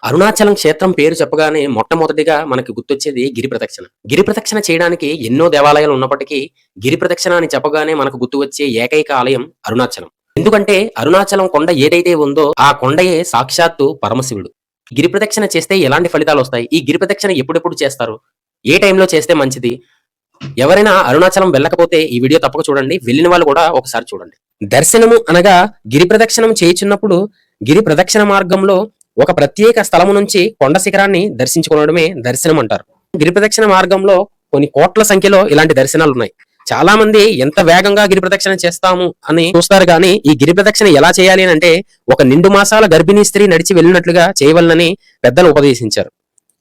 అరుణాచలం క్షేత్రం పేరు చెప్పగానే మొట్టమొదటిగా మనకి గుర్తొచ్చేది గిరి ప్రదక్షిణ. గిరి ప్రదక్షిణ చేయడానికి ఎన్నో దేవాలయాలు ఉన్నప్పటికీ, గిరి ప్రదక్షిణ అని చెప్పగానే మనకు గుర్తు వచ్చే ఏకైక ఆలయం అరుణాచలం. ఎందుకంటే అరుణాచలం కొండ ఏదైతే ఉందో ఆ కొండయే సాక్షాత్తు పరమశివుడు. గిరి ప్రదక్షిణ చేస్తే ఎలాంటి ఫలితాలొస్తాయి? ఈ గిరి ప్రదక్షిణ ఎప్పుడెప్పుడు చేస్తారు? ఏ టైంలో చేస్తే మంచిది? ఎవరైనా అరుణాచలం వెళ్ళకపోతే ఈ వీడియో తప్పక చూడండి. వెళ్ళిన వాళ్ళు కూడా ఒకసారి చూడండి. దర్శనము అనగా గిరి ప్రదక్షిణం చేయుచున్నప్పుడు గిరి ప్రదక్షిణ మార్గంలో ఒక ప్రత్యేక స్థలము నుంచి కొండ శిఖరాన్ని దర్శించుకోవడమే దర్శనం అంటారు. గిరి ప్రదక్షిణ మార్గంలో కొన్ని కోట్ల సంఖ్యలో ఇలాంటి దర్శనాలు ఉన్నాయి. చాలా మంది ఎంత వేగంగా గిరి ప్రదక్షిణ చేస్తాము అని చూస్తారు కానీ ఈ గిరి ప్రదక్షిణ ఎలా చేయాలి అంటే ఒక నిండు మాసాల గర్భిణీ స్త్రీ నడిచి వెళ్ళినట్లుగా చేయవలనని పెద్దలు ఉపదేశించారు.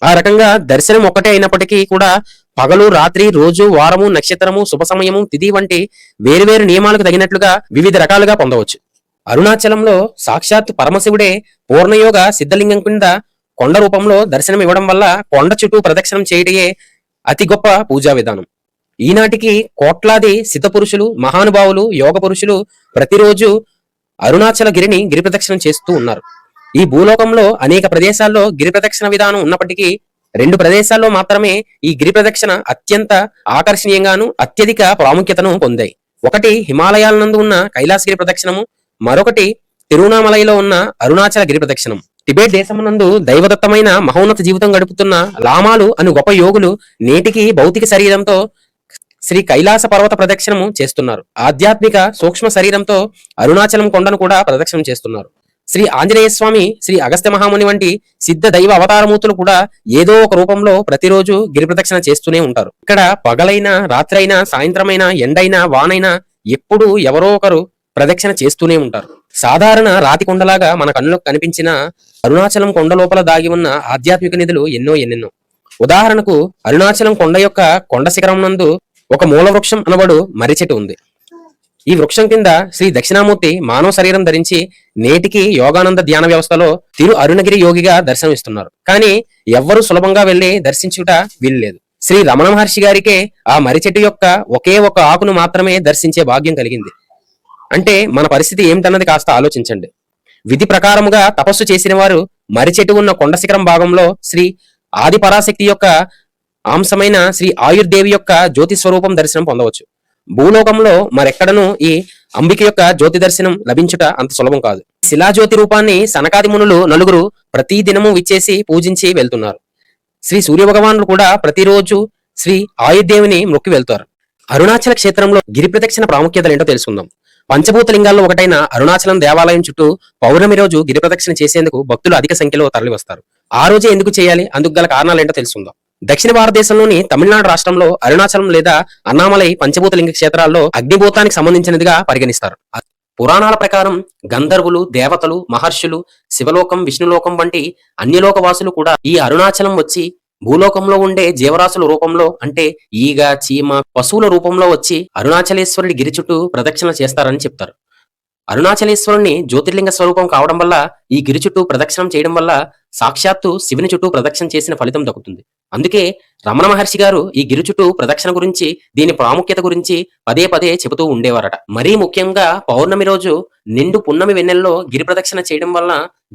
ఆ రకంగా దర్శనం ఒక్కటే అయినప్పటికీ కూడా పగలు, రాత్రి, రోజు, వారము, నక్షత్రము, శుభ సమయము, తిథి వంటి వేరువేరు నియమాలకు తగినట్లుగా వివిధ రకాలుగా పొందవచ్చు. అరుణాచలంలో సాక్షాత్ పరమశివుడే పూర్ణయోగ సిద్ధలింగం కింద కొండ రూపంలో దర్శనం ఇవ్వడం వల్ల కొండ చుట్టూ ప్రదక్షిణం చేయటయే అతి గొప్ప పూజా విధానం. ఈనాటికి కోట్లాది సిద్ధపురుషులు, మహానుభావులు, యోగ పురుషులు ప్రతిరోజు అరుణాచల గిరిని గిరి ప్రదక్షిణం చేస్తూ ఉన్నారు. ఈ భూలోకంలో అనేక ప్రదేశాల్లో గిరి ప్రదక్షిణ విధానం ఉన్నప్పటికీ 2 ప్రదేశాల్లో మాత్రమే ఈ గిరి ప్రదక్షిణ అత్యంత ఆకర్షణీయంగాను అత్యధిక ప్రాముఖ్యతను పొందాయి. ఒకటి హిమాలయాల నందు ఉన్న కైలాసగిరి ప్రదక్షిణము, మరొకటి తిరువణామలైలో ఉన్న అరుణాచల గిరి ప్రదక్షిణం. టిబెట్ దేశమునందు దైవదత్తమైన మహోన్నత జీవితం గడుపుతున్న లామాలు అను గొప్ప యోగులు నేటికి భౌతిక శరీరంతో శ్రీ కైలాస పర్వత ప్రదక్షిణము చేస్తున్నారు. ఆధ్యాత్మిక సూక్ష్మ శరీరంతో అరుణాచలం కొండను కూడా ప్రదక్షిణం చేస్తున్నారు. శ్రీ ఆంజనేయ స్వామి, శ్రీ అగస్త్య మహాముని వంటి సిద్ధ దైవ అవతారమూర్తులు కూడా ఏదో ఒక రూపంలో ప్రతిరోజు గిరి ప్రదక్షిణ చేస్తూనే ఉంటారు. ఇక్కడ పగలైనా, రాత్రైనా, సాయంత్రమైనా, ఎండైనా, వానైనా ఎప్పుడు ఎవరో ఒకరు ప్రదక్షిణ చేస్తూనే ఉంటారు. సాధారణ రాతి కొండలాగా మన కన్నులకు కనిపించిన అరుణాచలం కొండ లోపల దాగి ఉన్న ఆధ్యాత్మిక నిధులు ఎన్నెన్నో. ఉదాహరణకు అరుణాచలం కొండ యొక్క కొండ శిఖరం నందు ఒక మూల వృక్షం అనబడు మర్రి చెట్టు ఉంది. ఈ వృక్షం కింద శ్రీ దక్షిణామూర్తి మానవ శరీరం ధరించి నేటికి యోగానంద ధ్యాన వ్యవస్థలో తిరు అరుణగిరి యోగిగా దర్శనమిస్తున్నారు. కానీ ఎవ్వరూ సులభంగా వెళ్లి దర్శించుట వీల్లేదు. శ్రీ రమణ మహర్షి గారికే ఆ మర్రి చెట్టు యొక్క ఒకే ఒక ఆకును మాత్రమే దర్శించే భాగ్యం కలిగింది. అంటే మన పరిస్థితి ఏమిటన్నది కాస్త ఆలోచించండి. విధి ప్రకారముగా తపస్సు చేసిన వారు మర్రి చెట్టు ఉన్న కొండ శిఖరం భాగంలో శ్రీ ఆది పరాశక్తి యొక్క అంశమైన శ్రీ ఆయుర్దేవి యొక్క జ్యోతి స్వరూపం దర్శనం పొందవచ్చు. భూలోకంలో మరెక్కడను ఈ అంబిక యొక్క జ్యోతి దర్శనం లభించుట అంత సులభం కాదు. శిలాజ్యోతి రూపాన్ని సనకాది మునులు నలుగురు ప్రతి దినము విచ్చేసి పూజించి వెళ్తున్నారు. శ్రీ సూర్య భగవానులు కూడా ప్రతిరోజు శ్రీ ఆయుర్దేవిని మొక్కి వెళ్తారు. అరుణాచల క్షేత్రంలో గిరి ప్రదక్షిణ ప్రాముఖ్యతలు ఏంటో తెలుసుకుందాం. పంచభూత లింగాల్లో ఒకటైన అరుణాచలం దేవాలయం చుట్టూ పౌర్ణమి రోజు గిరి ప్రదక్షిణ చేసేందుకు భక్తులు అధిక సంఖ్యలో తరలి వస్తారు. ఆ రోజే ఎందుకు చేయాలి, అందుకు గల కారణాలు ఏంటో తెలుసుకుందాం. దక్షిణ భారతదేశంలోని తమిళనాడు రాష్ట్రంలో అరుణాచలం లేదా అన్నామలై పంచభూత లింగ క్షేత్రాల్లో అగ్నిభూతానికి సంబంధించినదిగా పరిగణిస్తారు. పురాణాల ప్రకారం గంధర్వులు, దేవతలు, మహర్షులు, శివలోకం, విష్ణులోకం వంటి అన్యలోక వాసులు కూడా ఈ అరుణాచలం వచ్చి భూలోకంలో ఉండే జీవరాశుల రూపంలో అంటే ఈగ, చీమ, పశువుల రూపంలో వచ్చి అరుణాచలేశ్వరుడి గిరి చుట్టూ ప్రదక్షిణ చేస్తారని చెప్తారు. అరుణాచలేశ్వరుని జ్యోతిర్లింగ స్వరూపం కావడం వల్ల ఈ గిరి చుట్టూ ప్రదక్షిణం చేయడం వల్ల సాక్షాత్తు శివుని చుట్టూ ప్రదక్షిణ చేసిన ఫలితం దక్కుతుంది. అందుకే రమణ మహర్షి గారు ఈ గిరి చుట్టూ ప్రదక్షిణ గురించి, దీని ప్రాముఖ్యత గురించి పదే పదే చెబుతూ ఉండేవారట. మరీ ముఖ్యంగా పౌర్ణమి రోజు నిండు పున్నమి వెన్నెల్లో గిరి ప్రదక్షిణ చేయడం వల్ల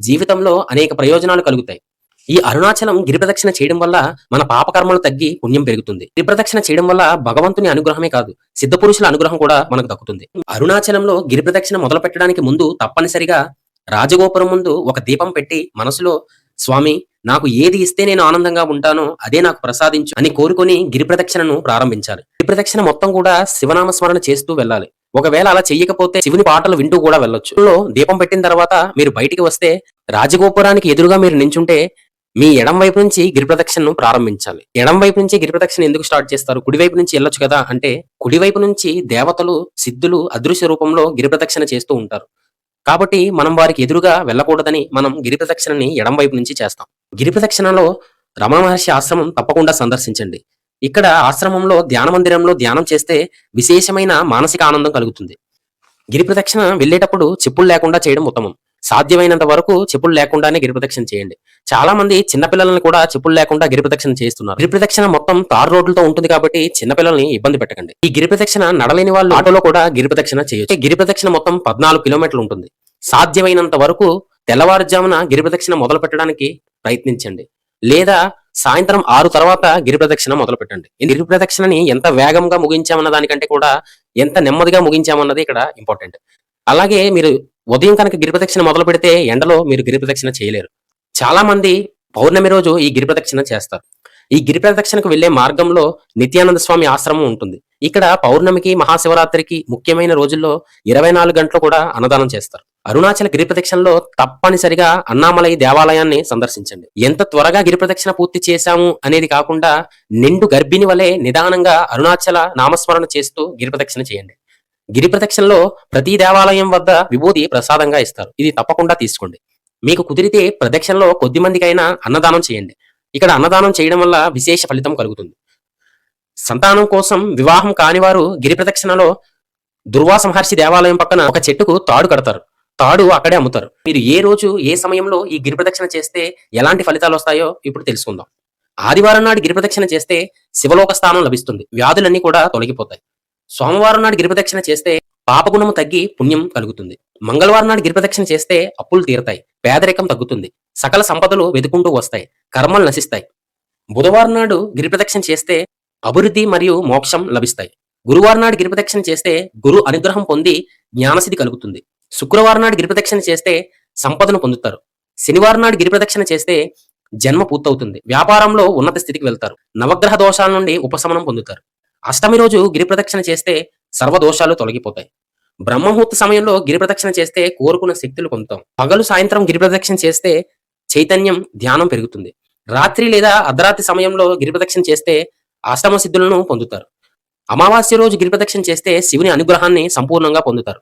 జీవితంలో అనేక ప్రయోజనాలు కలుగుతాయి. ఈ అరుణాచలం గిరి ప్రదక్షిణ చేయడం వల్ల మన పాపకర్మలు తగ్గి పుణ్యం పెరుగుతుంది. గిరి ప్రదక్షిణ చేయడం వల్ల భగవంతుని అనుగ్రహమే కాదు, సిద్ధ పురుషుల అనుగ్రహం కూడా మనకు దక్కుతుంది. అరుణాచలంలో గిరి ప్రదక్షిణ మొదలు పెట్టడానికి ముందు తప్పనిసరిగా రాజగోపురం ముందు ఒక దీపం పెట్టి మనసులో స్వామి, నాకు ఏది ఇస్తే నేను ఆనందంగా ఉంటానో అదే నాకు ప్రసాదించు అని కోరుకొని గిరి ప్రదక్షిణను ప్రారంభించాలి. గిరి ప్రదక్షిణ మొత్తం కూడా శివనామ స్మరణ చేస్తూ వెళ్ళాలి. ఒకవేళ అలా చెయ్యకపోతే శివుని పాటలు వింటూ కూడా వెళ్ళొచ్చు. దీపం పెట్టిన తర్వాత మీరు బయటికి వస్తే రాజగోపురానికి ఎదురుగా మీరు నించుంటే మీ ఎడం వైపు నుంచి గిరి ప్రదక్షిణను ప్రారంభించాలి. ఎడం వైపు నుంచి గిరి ప్రదక్షిణ ఎందుకు స్టార్ట్ చేస్తారు? కుడివైపు నుంచి వెళ్ళొచ్చు కదా అంటే, కుడివైపు నుంచి దేవతలు, సిద్ధులు అదృశ్య రూపంలో గిరి ప్రదక్షిణ చేస్తూ ఉంటారు. కాబట్టి మనం వారికి ఎదురుగా వెళ్ళకూడదని మనం గిరి ప్రదక్షిణని ఎడం వైపు నుంచి చేస్తాం. గిరి ప్రదక్షిణలో రమణ మహర్షి ఆశ్రమం తప్పకుండా సందర్శించండి. ఇక్కడ ఆశ్రమంలో ధ్యాన మందిరంలో ధ్యానం చేస్తే విశేషమైన మానసిక ఆనందం కలుగుతుంది. గిరి ప్రదక్షిణ వెళ్ళేటప్పుడు చెప్పులు లేకుండా చేయడం ఉత్తమం. సాధ్యమైనంత వరకు చెప్పులు లేకుండానే గిరి ప్రదక్షిణ చేయండి. చాలా మంది చిన్నపిల్లలను కూడా చెప్పులు లేకుండా గిరి ప్రదక్షిణ చేస్తున్నారు. గిరి ప్రదక్షిణ మొత్తం తారు రోడ్లతో ఉంటుంది కాబట్టి చిన్నపిల్లల్ని ఇబ్బంది పెట్టకండి. ఈ గిరి ప్రదక్షిణ నడలేని వాళ్ళు ఆటోలో కూడా గిరి ప్రదక్షిణ చేయొచ్చు. గిరి ప్రదక్షిణ మొత్తం 14 కిలోమీటర్లు ఉంటుంది. సాధ్యమైనంత వరకు తెల్లవారుజామున గిరి ప్రదక్షిణ మొదలు పెట్టడానికి ప్రయత్నించండి. లేదా సాయంత్రం 6 తర్వాత గిరి ప్రదక్షిణ మొదలుపెట్టండి. ఈ గిరి ప్రదక్షిణని ఎంత వేగంగా ముగించామన్న దానికంటే కూడా ఎంత నెమ్మదిగా ముగించామన్నది ఇక్కడ ఇంపార్టెంట్. అలాగే మీరు ఉదయం కనుక గిరి ప్రదక్షిణ మొదలుపెడితే ఎండలో మీరు గిరి ప్రదక్షిణ చేయలేరు. చాలా మంది పౌర్ణమి రోజు ఈ గిరి ప్రదక్షిణ చేస్తారు. ఈ గిరి ప్రదక్షిణకు వెళ్ళే మార్గంలో నిత్యానంద స్వామి ఆశ్రమం ఉంటుంది. ఇక్కడ పౌర్ణమికి, మహాశివరాత్రికి ముఖ్యమైన రోజుల్లో 24 గంటలు కూడా అన్నదానం చేస్తారు. అరుణాచల గిరి ప్రదక్షిణలో తప్పనిసరిగా అన్నామలై దేవాలయాన్ని సందర్శించండి. ఎంత త్వరగా గిరి ప్రదక్షిణ పూర్తి చేశాము అనేది కాకుండా నిండు గర్భిణి వలె నిదానంగా అరుణాచల నామస్మరణ చేస్తూ గిరి ప్రదక్షిణ చేయండి. గిరి ప్రదక్షిణలో ప్రతి దేవాలయం వద్ద విభూది ప్రసాదంగా ఇస్తారు. ఇది తప్పకుండా తీసుకోండి. మీకు కుదిరితే ప్రదక్షిణలో కొద్ది మందికైనా అన్నదానం చేయండి. ఇక్కడ అన్నదానం చేయడం వల్ల విశేష ఫలితం కలుగుతుంది. సంతానం కోసం వివాహం కానివారు గిరి ప్రదక్షిణలో దుర్వాస మహర్షి దేవాలయం పక్కన ఒక చెట్టుకు తాడు కడతారు. తాడు అక్కడే అమ్ముతారు. మీరు ఏ రోజు ఏ సమయంలో ఈ గిరి ప్రదక్షిణ చేస్తే ఎలాంటి ఫలితాలు వస్తాయో ఇప్పుడు తెలుసుకుందాం. ఆదివారం నాడు గిరి ప్రదక్షిణ చేస్తే శివలోక స్థానం లభిస్తుంది. వ్యాధులన్నీ కూడా తొలగిపోతాయి. సోమవారం నాడు గిరి ప్రదక్షిణ చేస్తే పాపగుణము తగ్గి పుణ్యం కలుగుతుంది. మంగళవారం నాడు గిరి ప్రదక్షిణ చేస్తే అప్పులు తీరతాయి, పేదరికం తగ్గుతుంది, సకల సంపదలు వెతుకుంటూ వస్తాయి, కర్మలు నశిస్తాయి. బుధవారం నాడు గిరి ప్రదక్షిణ చేస్తే అభివృద్ధి మరియు మోక్షం లభిస్తాయి. గురువారం నాడు గిరి ప్రదక్షిణ చేస్తే గురు అనుగ్రహం పొంది జ్ఞానసిద్ధి కలుగుతుంది. శుక్రవారం నాడు గిరి ప్రదక్షిణ చేస్తే సంపదను పొందుతారు. శనివారం నాడు గిరి ప్రదక్షిణ చేస్తే జన్మ పూర్తవుతుంది. వ్యాపారంలో ఉన్నత స్థితికి వెళ్తారు. నవగ్రహ దోషాల నుండి ఉపశమనం పొందుతారు. అష్టమి రోజు గిరి ప్రదక్షిణ చేస్తే సర్వదోషాలు తొలగిపోతాయి. బ్రహ్మముహూర్త సమయంలో గిరి ప్రదక్షిణ చేస్తే కోరుకున్న శక్తులు పొందుతాం. పగలు సాయంత్రం గిరి ప్రదక్షిణ చేస్తే చైతన్యం, ధ్యానం పెరుగుతుంది. రాత్రి లేదా అర్ధరాత్రి సమయంలో గిరి ప్రదక్షిణ చేస్తే అష్టమ సిద్ధులను పొందుతారు. అమావాస్య రోజు గిరి ప్రదక్షిణ చేస్తే శివుని అనుగ్రహాన్ని సంపూర్ణంగా పొందుతారు.